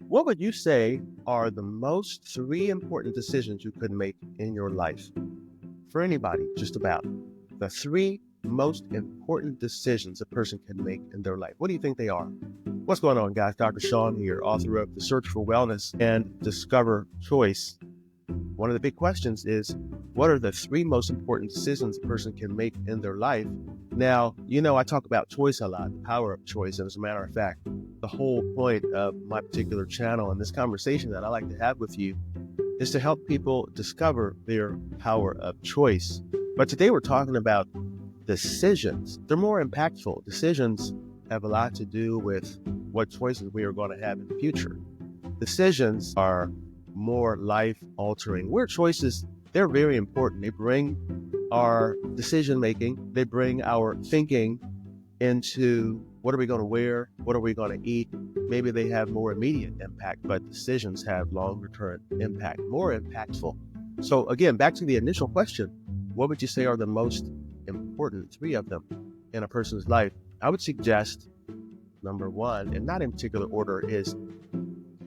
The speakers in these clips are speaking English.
What would you say are the most three important decisions you could make in your life? For anybody, just about. The three most important decisions a person can make in their life. What do you think they are? What's going on, guys? Dr. Sean here, author of The Search for Wellness and Discover Choice. One of the big questions is, what are the three most important decisions a person can make in their life? Now, I talk about choice a lot, the power of choice. And as a matter of fact, the whole point of my particular channel and this conversation that I like to have with you is to help people discover their power of choice. But today we're talking about decisions. They're more impactful. Decisions have a lot to do with what choices we are going to have in the future. Decisions are more life-altering. We're choices, they're very important. They bring our decision-making, they bring our thinking into what are we going to wear, what are we going to eat. Maybe they have more immediate impact, but decisions have longer-term impact, more impactful. So again, back to the initial question, what would you say are the most important three of them in a person's life? I would suggest number one, and not in particular order, is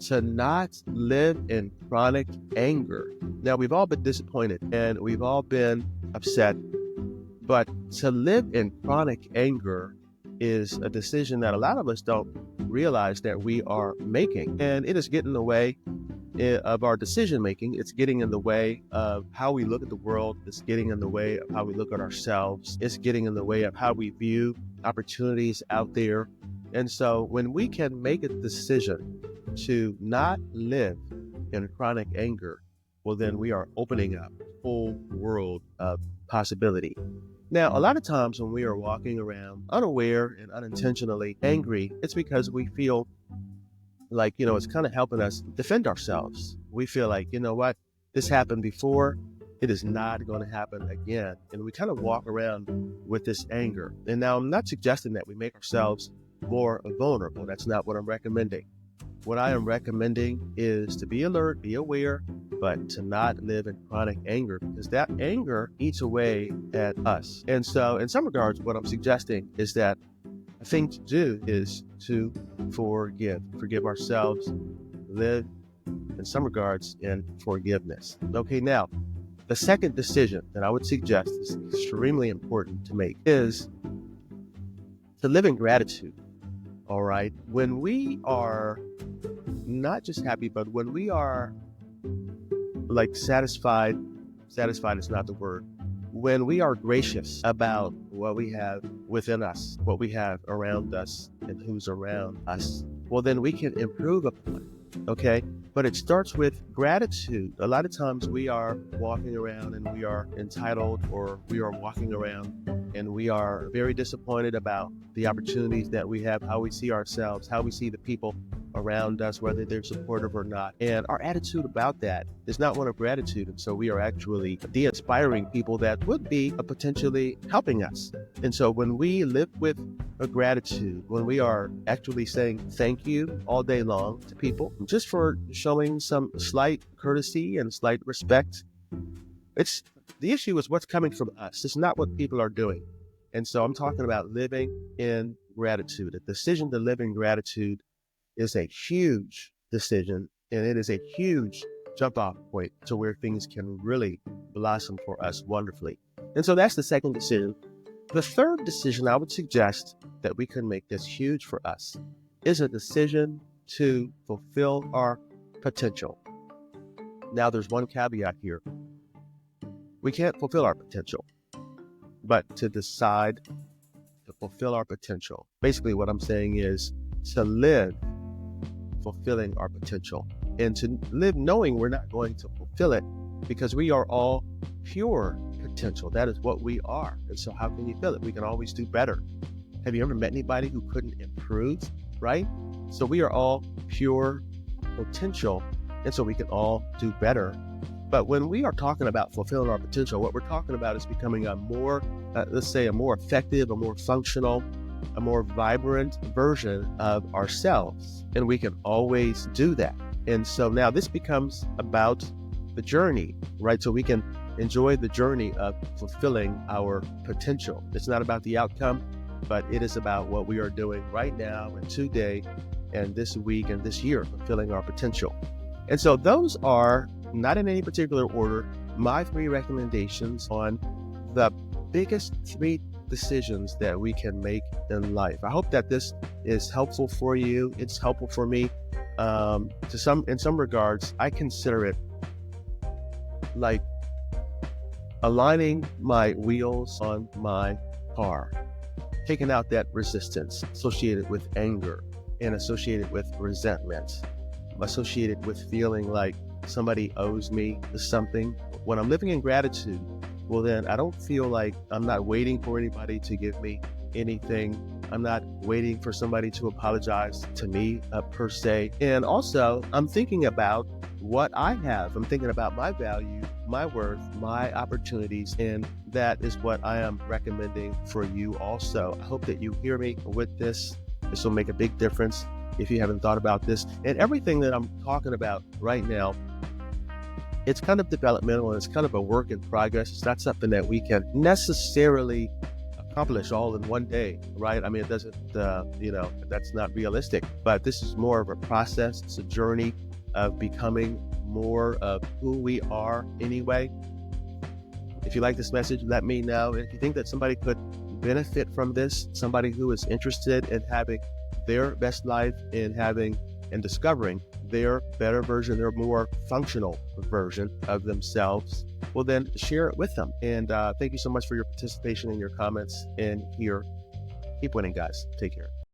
to not live in chronic anger. Now, we've all been disappointed and we've all been upset, but to live in chronic anger is a decision that a lot of us don't realize that we are making. And it is getting in the way of our decision making. It's getting in the way of how we look at the world. It's getting in the way of how we look at ourselves. It's getting in the way of how we view opportunities out there. And so when we can make a decision to not live in chronic anger, well, then we are opening up a whole world of possibility. Now, a lot of times when we are walking around unaware and unintentionally angry, it's because we feel like, it's kind of helping us defend ourselves. We feel like, what, this happened before, it is not going to happen again. And we kind of walk around with this anger. And now I'm not suggesting that we make ourselves more vulnerable. That's not what I'm recommending. What I am recommending is to be alert, be aware, but to not live in chronic anger, because that anger eats away at us. And so in some regards, what I'm suggesting is that a thing to do is to forgive ourselves, live in some regards in forgiveness. Okay, now, the second decision that I would suggest is extremely important to make is to live in gratitude. All right. When we are not just happy, but when we are satisfied is not the word. When we are gracious about what we have within us, what we have around us and who's around us, well, then we can improve upon it. Okay. But it starts with gratitude. A lot of times we are walking around and we are entitled, or we are walking around and we are very disappointed about the opportunities that we have, how we see ourselves, how we see the people around us, whether they're supportive or not. And our attitude about that is not one of gratitude. And so we are actually de-inspiring people that would be potentially helping us. And so when we live with a gratitude, when we are actually saying thank you all day long to people, just for showing some slight courtesy and slight respect, the issue is what's coming from us. It's not what people are doing. And so I'm talking about living in gratitude. A decision to live in gratitude is a huge decision, and it is a huge jump off point to where things can really blossom for us wonderfully. And so that's the second decision. The third decision I would suggest that we can make that's huge for us is a decision to fulfill our potential. Now, there's one caveat here. We can't fulfill our potential, but to decide to fulfill our potential. Basically, what I'm saying is to live fulfilling our potential, and to live knowing we're not going to fulfill it, because we are all pure potential. That is what we are. And so how can you feel it? We can always do better. Have you ever met anybody who couldn't improve, right? So we are all pure potential, and so we can all do better. But when we are talking about fulfilling our potential, what we're talking about is becoming a more, a more effective, a more functional, a more vibrant version of ourselves. And we can always do that. And so now this becomes about the journey, right? So we can enjoy the journey of fulfilling our potential. It's not about the outcome, but it is about what we are doing right now and today and this week and this year, fulfilling our potential. And so those are, not in any particular order, my 3 recommendations on the biggest 3 decisions that we can make in life. I hope that this is helpful for you. It's helpful for me. In some regards, I consider it like aligning my wheels on my car, taking out that resistance associated with anger and associated with resentment, associated with feeling like somebody owes me something. When I'm living in gratitude, well, then I don't feel like I'm not waiting for anybody to give me anything. I'm not waiting for somebody to apologize to me per se. And also, I'm thinking about what I have. I'm thinking about my value, my worth, my opportunities, and that is what I am recommending for you also. I hope that you hear me with this. This will make a big difference if you haven't thought about this. And everything that I'm talking about right now, it's kind of developmental and it's kind of a work in progress. It's not something that we can necessarily accomplish all in one day, right? I mean, it doesn't, that's not realistic, but this is more of a process. It's a journey of becoming more of who we are anyway. If you like this message, let me know. And if you think that somebody could benefit from this, somebody who is interested in having their best life, in having and discovering their better version, their more functional version of themselves, well, then share it with them. And thank you so much for your participation and your comments in here. Keep winning, guys. Take care.